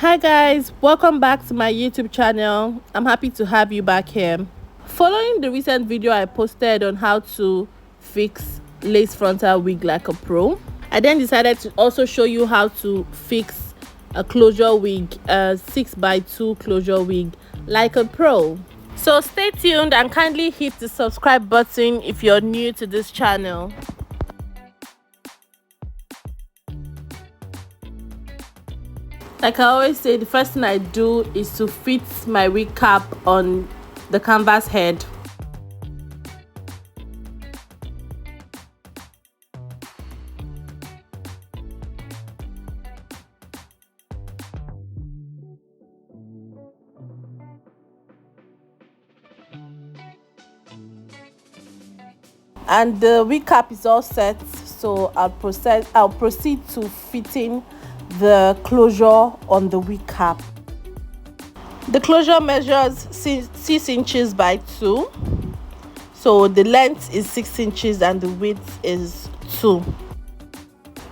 Hi guys, welcome back to my YouTube channel. I'm happy to have you back here. Following the recent video I posted on how to fix lace frontal wig like a pro, I then decided to also show you how to fix a closure wig, a 6x2 closure wig like a pro. So stay tuned and kindly hit the subscribe button if you're new to this channel. Like I always say, the first thing I do is to fit my wig cap on the canvas head. And the wig cap is all set, so I'll proceed to fitting the closure on the wig cap. The closure measures 6 inches by 2, so the length is 6 inches and the width is 2.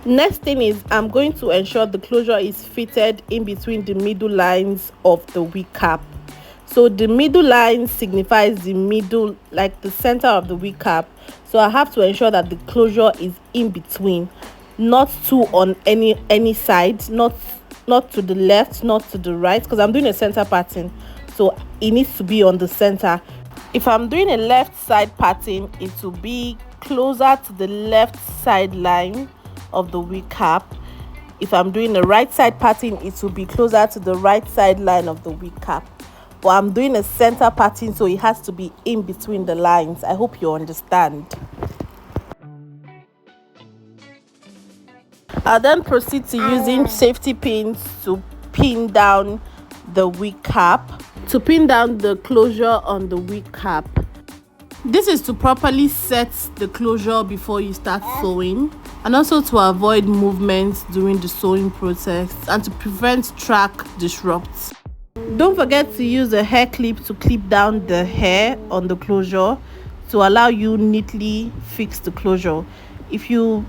Next thing is I'm going to ensure the closure is fitted in between the middle lines of the wig cap. So the middle line signifies the middle, like the center of the wig cap. So I have to ensure that the closure is in between, not too on any side, not to the left, not to the right, because I'm doing a center pattern, so it needs to be on the center. If I'm doing a left side pattern, it will be closer to the left side line of the wig cap. If I'm doing a right side pattern, it will be closer to the right side line of the wig cap. But I'm doing a center pattern, so it has to be in between the lines. I hope you understand. I'll then proceed to using safety pins to pin down the wig cap, to pin down the closure on the wig cap. This is to properly set the closure before you start sewing, and also to avoid movements during the sewing process and to prevent track disrupts. Don't forget to use a hair clip to clip down the hair on the closure to allow you neatly fix the closure. If you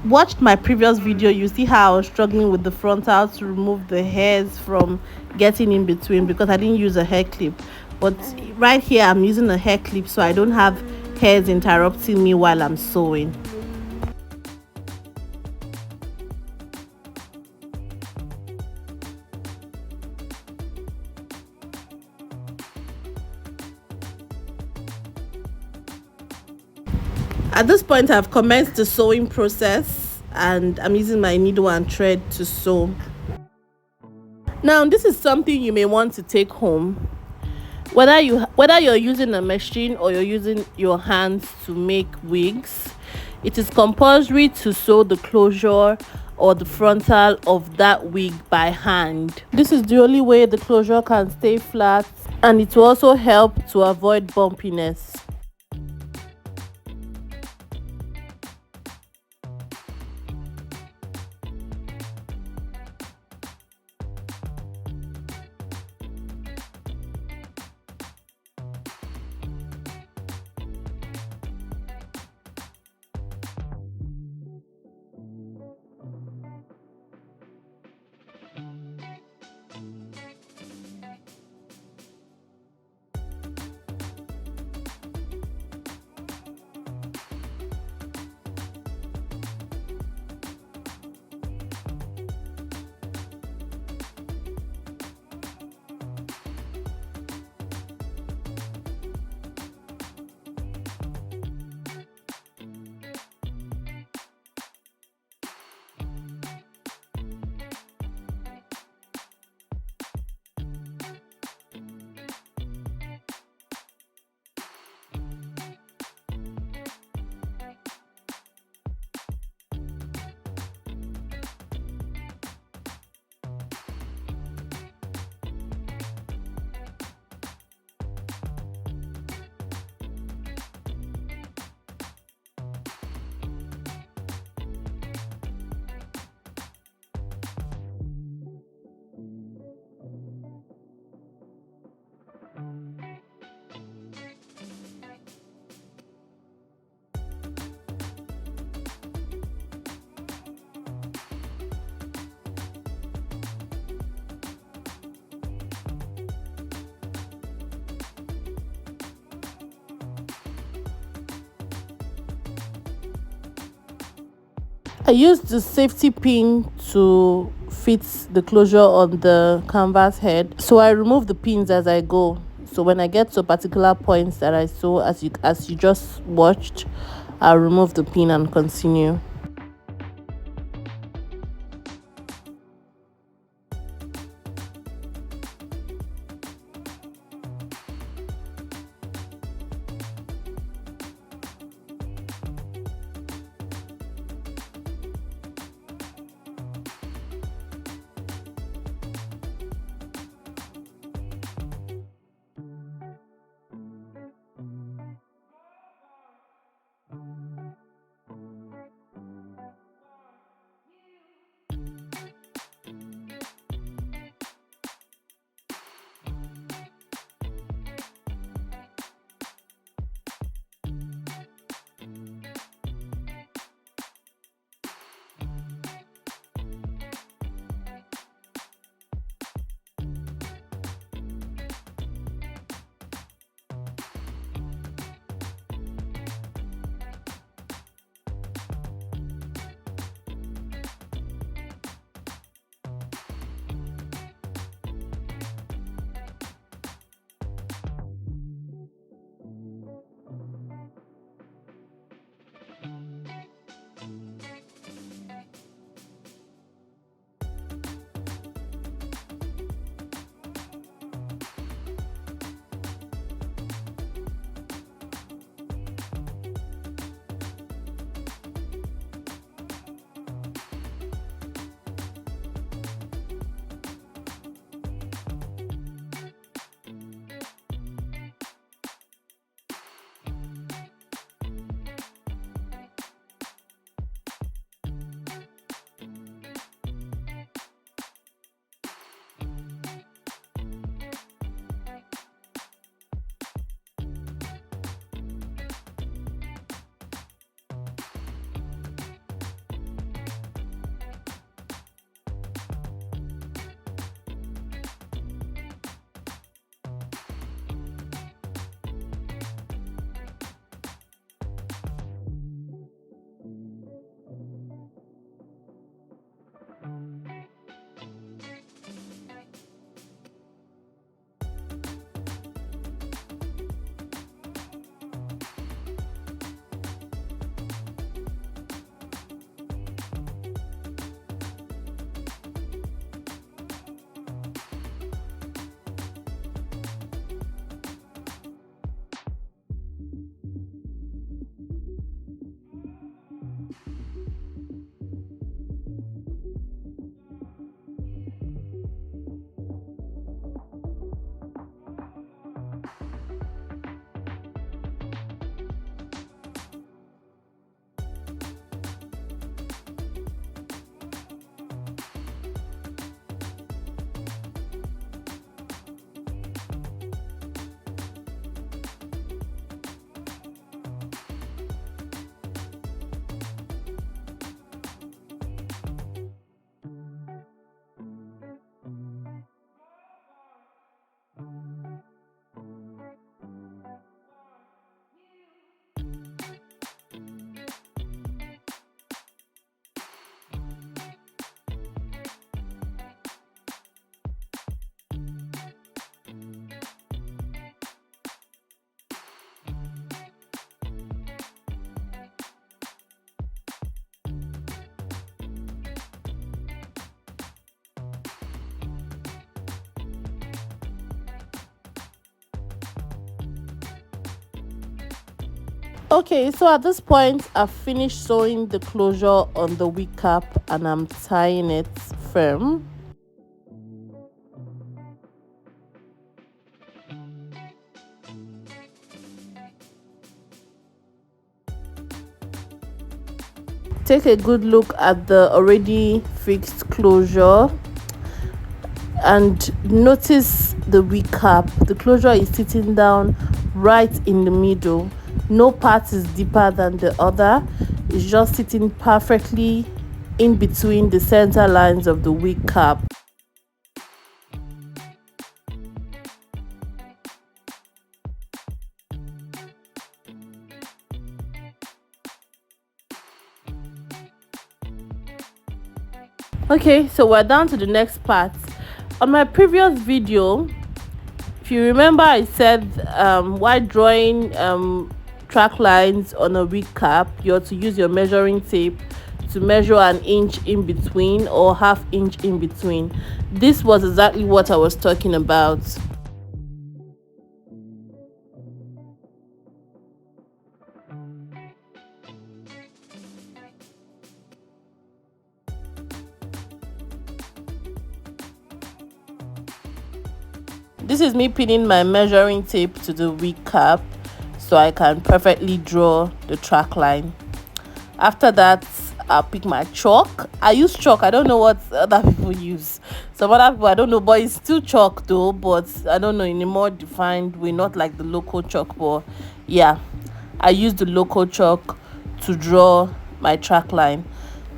watched my previous video, you see how I was struggling with the frontal to remove the hairs from getting in between because I didn't use a hair clip. But right here I'm using a hair clip, so I don't have hairs interrupting me while I'm sewing. At this point, I've commenced the sewing process and I'm using my needle and thread to sew. Now, this is something you may want to take home. Whether you're using a machine or you're using your hands to make wigs, it is compulsory to sew the closure or the frontal of that wig by hand. This is the only way the closure can stay flat, and it will also help to avoid bumpiness. I used the safety pin to fit the closure on the canvas head, so I remove the pins as I go. So when I get to a particular point that I saw, as you just watched, I'll remove the pin and continue. Okay, so at this point I've finished sewing the closure on the wig cap and I'm tying it firm. Take a good look at the already fixed closure and notice the wig cap. The closure is sitting down right in the middle. No part is deeper than the other. It's just sitting perfectly in between the center lines of the wig cap. Okay, so we're down to the next part. On my previous video, if you remember, I said while drawing track lines on a wig cap, you're to use your measuring tape to measure an inch in between or half inch in between. This was exactly what I was talking about. This is me pinning my measuring tape to the wig cap so I can perfectly draw the track line. After that, I'll pick my chalk. I use chalk. I don't know what other people use. Some other people, I don't know, but it's still chalk though, but I don't know, in a more defined way, not like the local chalk. But yeah, I use the local chalk to draw my track line.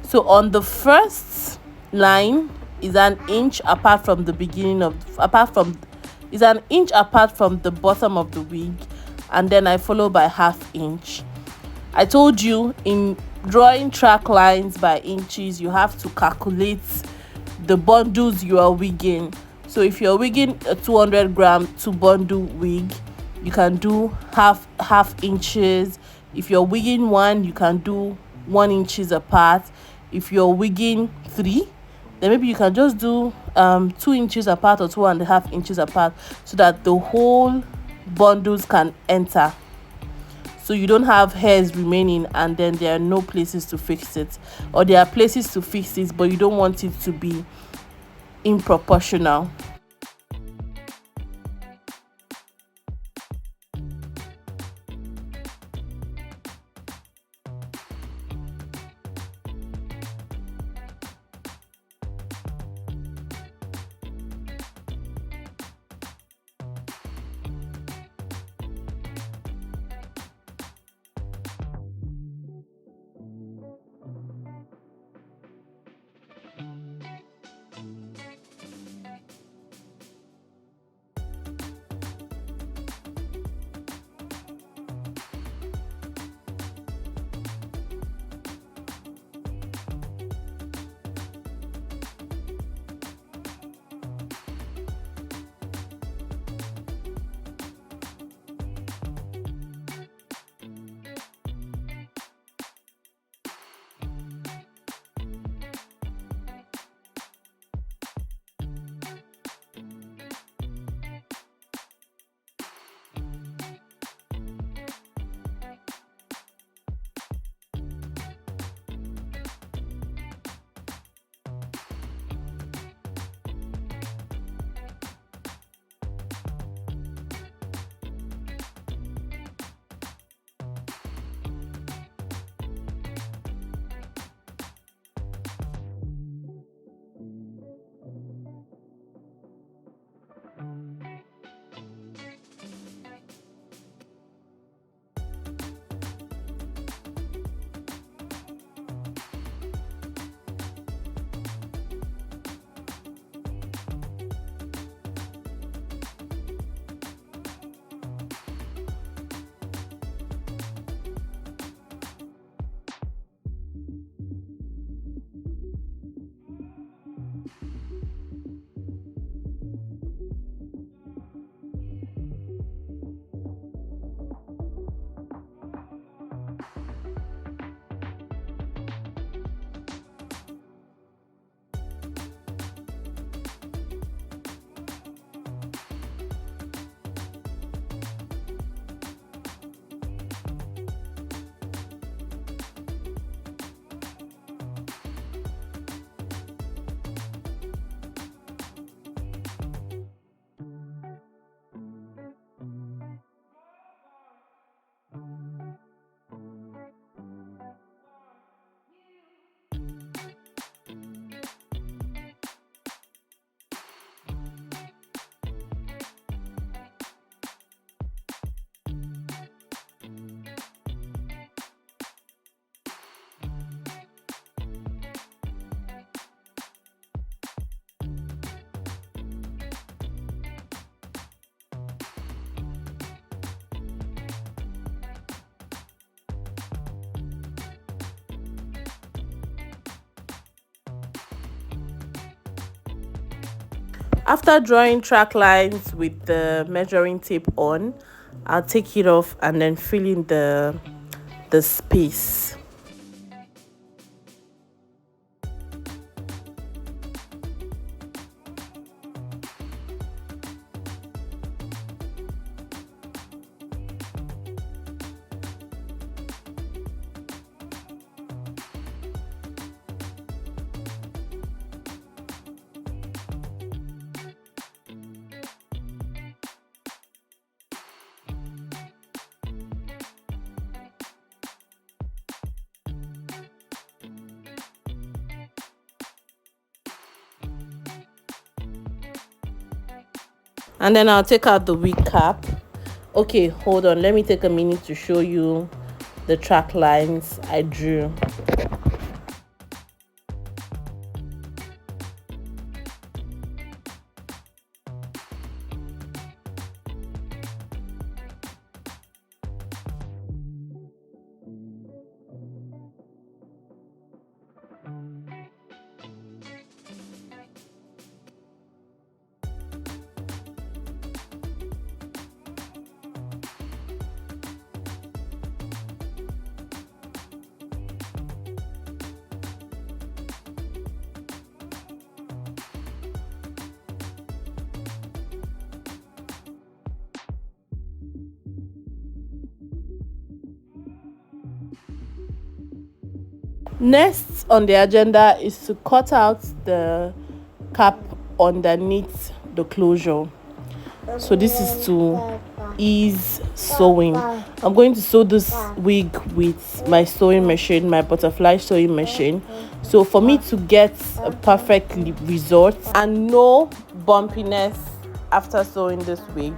So on the first line is an inch apart from the beginning of, is an inch apart from the bottom of the wig, and then I follow by half inch. I told you in drawing track lines by inches, you have to calculate the bundles you are wigging. So if you're wigging a 200-gram 2-bundle wig, you can do half inches. If you're wigging one, you can do 1 inches apart. If you're wigging 3, then maybe you can just do 2 inches apart or 2.5 inches apart, so that the whole bundles can enter, so you don't have hairs remaining and then there are no places to fix it, or there are places to fix it but you don't want it to be improportional. After drawing track lines with the measuring tape on, I'll take it off and then fill in the space. And then I'll take out the wig cap. Okay, hold on, let me take a minute to show you the track lines I drew. Next on the agenda is to cut out the cap underneath the closure. So this is to ease sewing. I'm going to sew this wig with my sewing machine, my butterfly sewing machine. So for me to get a perfect result and no bumpiness after sewing this wig,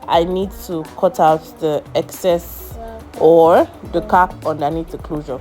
I need to cut out the excess or the cap underneath the closure.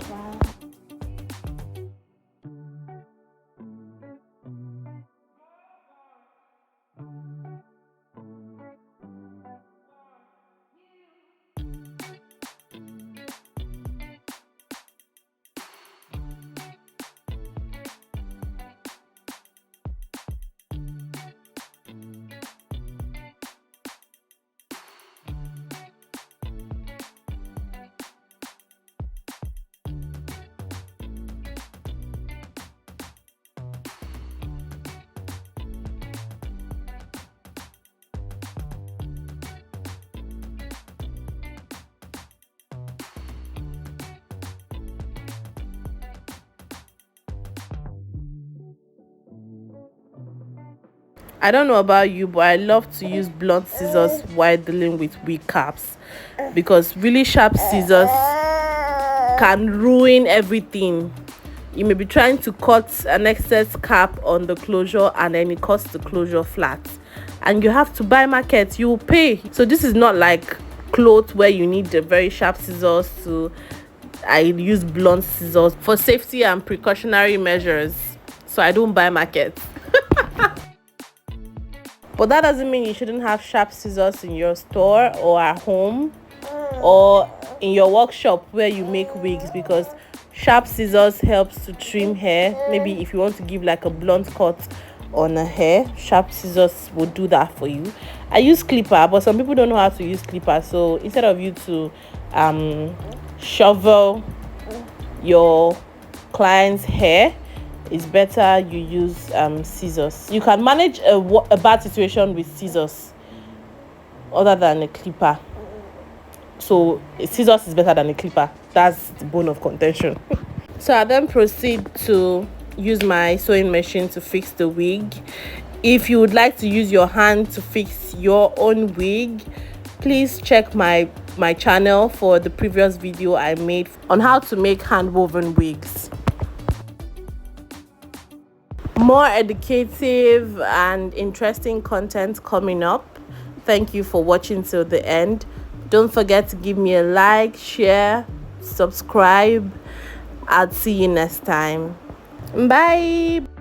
I don't know about you, but I love to use blunt scissors while dealing with wig caps, because really sharp scissors can ruin everything. You may be trying to cut an excess cap on the closure and then it cuts the closure flat, and you have to buy market, you will pay. So this is not like clothes where you need the very sharp scissors. I use blunt scissors for safety and precautionary measures, so I don't buy market. But that doesn't mean you shouldn't have sharp scissors in your store or at home or in your workshop where you make wigs, because sharp scissors helps to trim hair. Maybe if you want to give like a blunt cut on a hair, sharp scissors will do that for you. I use clipper, but some people don't know how to use clipper, so instead of you to shovel your client's hair, it's better you use scissors. You can manage a bad situation with scissors other than a clipper. So scissors is better than a clipper. That's the bone of contention. So I then proceed to use my sewing machine to fix the wig. If you would like to use your hand to fix your own wig, please check my channel for the previous video I made on how to make hand woven wigs. More educative and interesting content coming up. Thank you for watching till the end. Don't forget to give me a like, share, subscribe. I'll see you next time. Bye.